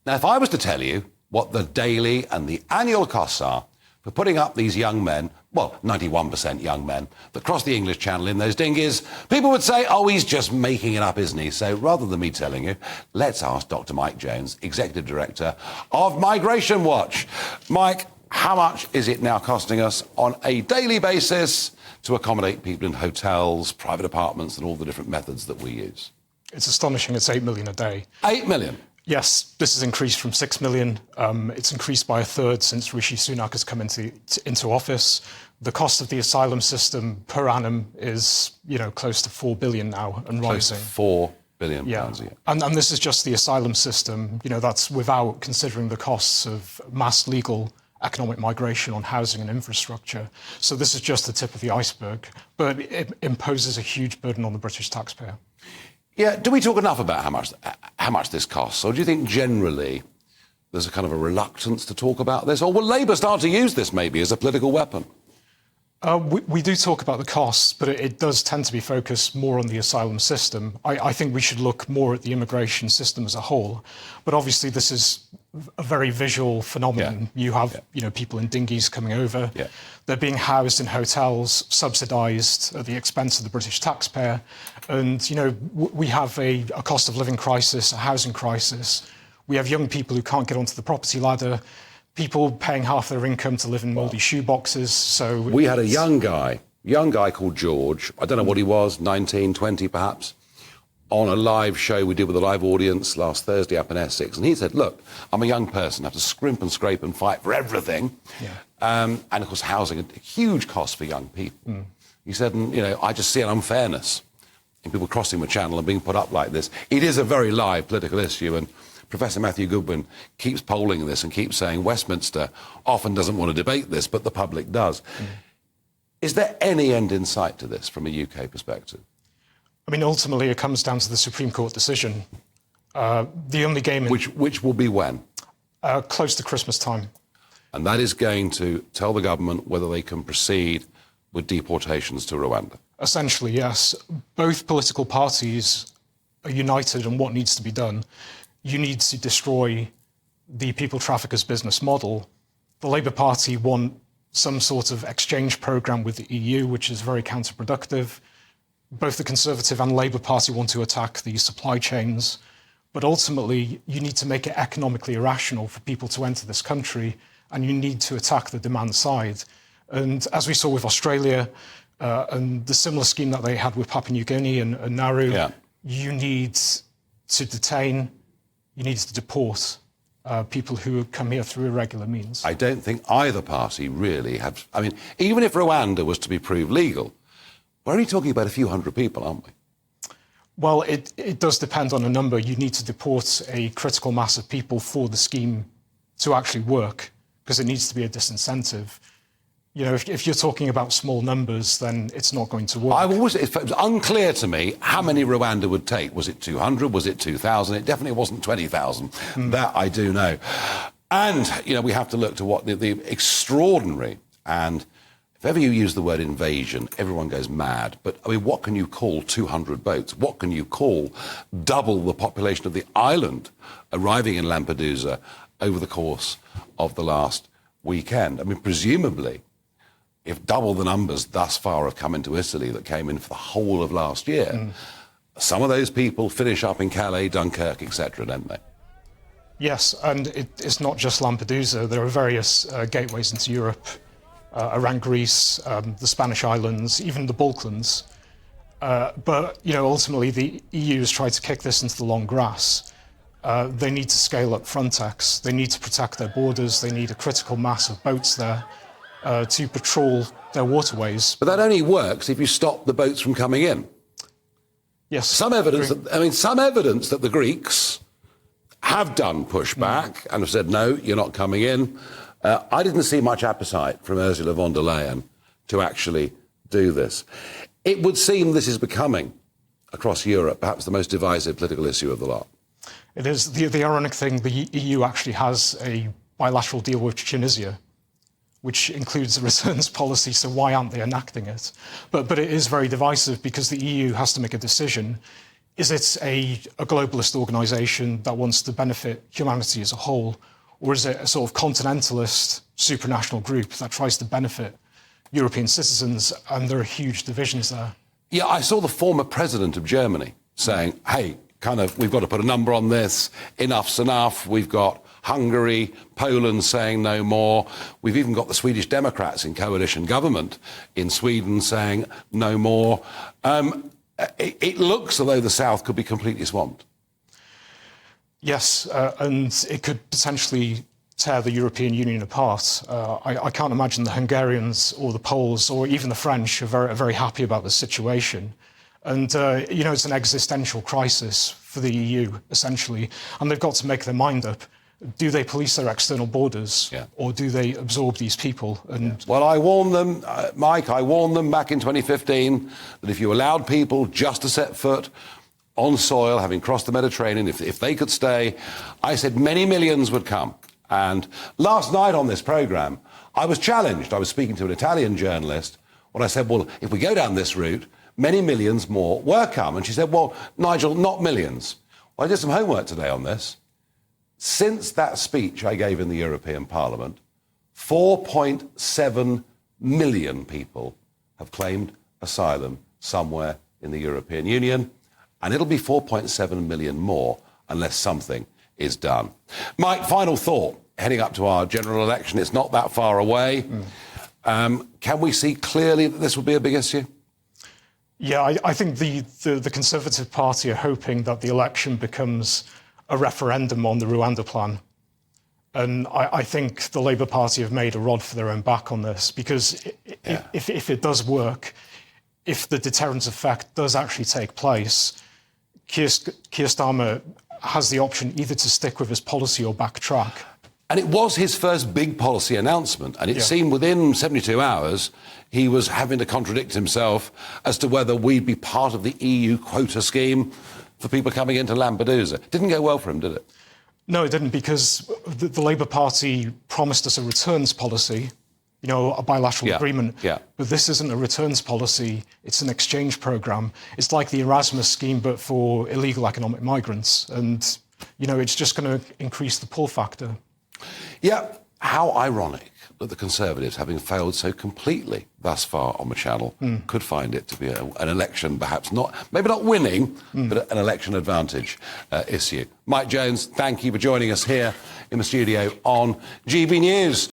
Now, if I was to tell you what the daily and the annual costs are for putting up these young men, well, 91% young men, that cross the English Channel in those dinghies, people would say, oh, he's just making it up, isn't he? So rather than me telling you, let's ask Dr. Mike Jones, Executive Director of Migration Watch. Mike, how much is it now costing us on a daily basis to accommodate people in hotels, private apartments, and all the different methods that we use? It's astonishing. It's 8 million a day. 8 million? Yes, this has increased from 6 million. It's increased by a third since Rishi Sunak has come into office. The cost of the asylum system per annum is, close to 4 billion now and rising. Close to 4 billion pounds a year. And this is just the asylum system. That's without considering the costs of mass legal economic migration on housing and infrastructure. So this is just the tip of the iceberg, but it imposes a huge burden on the British taxpayer. Yeah, do we talk enough about how much this costs? Or do you think generally there's a kind of a reluctance to talk about this? Or will Labour start to use this maybe as a political weapon? We do talk about the costs, but it does tend to be focused more on the asylum system. I think we should look more at the immigration system as a whole. But obviously this is a very visual phenomenon. Yeah. You have people in dinghies coming over. Yeah. They're being housed in hotels, subsidised at the expense of the British taxpayer. And, we have a cost of living crisis, a housing crisis. We have young people who can't get onto the property ladder, people paying half their income to live in mouldy shoeboxes. So we had a young guy called George, I don't know what he was, 19, 20 perhaps, on a live show we did with a live audience last Thursday up in Essex. And he said, look, I'm a young person, I have to scrimp and scrape and fight for everything. Yeah. And of course, housing, a huge cost for young people. Mm. He said, I just see an unfairness in people crossing the channel and being put up like this. It is a very live political issue, and Professor Matthew Goodwin keeps polling this and keeps saying Westminster often doesn't want to debate this, but the public does. Mm. Is there any end in sight to this from a UK perspective? I mean, ultimately, it comes down to the Supreme Court decision. The only game... Which will be when? Close to Christmas time. And that is going to tell the government whether they can proceed with deportations to Rwanda? Essentially, yes. Both political parties are united on what needs to be done. You need to destroy the people traffickers' business model. The Labour Party want some sort of exchange programme with the EU, which is very counterproductive. Both the Conservative and Labour Party want to attack the supply chains. But ultimately, you need to make it economically irrational for people to enter this country, and you need to attack the demand side. And as we saw with Australia, and the similar scheme that they had with Papua New Guinea and Nauru, you need to detain, you need to deport people who come here through irregular means. I don't think either party really have... I mean, even if Rwanda was to be proved legal, we're only talking about a few hundred people, aren't we? Well, it does depend on a number. You need to deport a critical mass of people for the scheme to actually work, because it needs to be a disincentive. If you're talking about small numbers, then it's not going to work. It was unclear to me how many Rwanda would take. Was it 200? Was it 2,000? It definitely wasn't 20,000. That I do know. And, we have to look to what the extraordinary, and if ever you use the word invasion, everyone goes mad. But, I mean, what can you call 200 boats? What can you call double the population of the island arriving in Lampedusa over the course of the last weekend? I mean, presumably, if double the numbers thus far have come into Italy that came in for the whole of last year, some of those people finish up in Calais, Dunkirk, etc., don't they? Yes, and it's not just Lampedusa. There are various gateways into Europe, around Greece, the Spanish islands, even the Balkans. But, ultimately, the EU has tried to kick this into the long grass. They need to scale up Frontex. They need to protect their borders. They need a critical mass of boats there to patrol their waterways. But that only works if you stop the boats from coming in. Yes. Some evidence that the Greeks have done pushback and have said, no, you're not coming in. I didn't see much appetite from Ursula von der Leyen to actually do this. It would seem this is becoming, across Europe, perhaps the most divisive political issue of the lot. It is. The ironic thing, the EU actually has a bilateral deal with Tunisia, which includes a returns policy, so why aren't they enacting it? But it is very divisive because the EU has to make a decision. Is it a globalist organisation that wants to benefit humanity as a whole, or is it a sort of continentalist supranational group that tries to benefit European citizens? And there are huge divisions there. Yeah, I saw the former president of Germany saying, hey, we've got to put a number on this, enough's enough. We've got Hungary, Poland saying no more. We've even got the Swedish Democrats in coalition government in Sweden saying no more. It looks as though the South could be completely swamped. Yes, and it could potentially tear the European Union apart. I can't imagine the Hungarians or the Poles or even the French are very happy about the situation. And, it's an existential crisis for the EU, essentially. And they've got to make their mind up. Do they police their external borders, or do they absorb these people? And Well, I warned them, Mike, I warned them back in 2015 that if you allowed people just to set foot on soil, having crossed the Mediterranean, if they could stay, I said many millions would come. And last night on this programme, I was challenged. I was speaking to an Italian journalist when I said, well, if we go down this route, many millions more will come. And she said, well, Nigel, not millions. Well, I did some homework today on this. Since that speech I gave in the European Parliament, 4.7 million people have claimed asylum somewhere in the European Union, and it'll be 4.7 million more unless something is done. Mike, final thought, heading up to our general election, it's not that far away. Can we see clearly that this will be a big issue? yeah, I think the Conservative Party are hoping that the election becomes a referendum on the Rwanda plan. And I think the Labour Party have made a rod for their own back on this, because if it does work, if the deterrent effect does actually take place, Keir Starmer has the option either to stick with his policy or backtrack. And it was his first big policy announcement, and it seemed within 72 hours he was having to contradict himself as to whether we'd be part of the EU quota scheme for people coming into Lampedusa. Didn't go well for him, did it? No, it didn't, because the Labour Party promised us a returns policy, a bilateral agreement. Yeah. But this isn't a returns policy, it's an exchange programme. It's like the Erasmus scheme, but for illegal economic migrants. And, it's just going to increase the pull factor. Yeah, how ironic that the Conservatives, having failed so completely thus far on the Channel, could find it to be an election, perhaps maybe not winning, but an election advantage issue. Mike Jones, thank you for joining us here in the studio on GB News.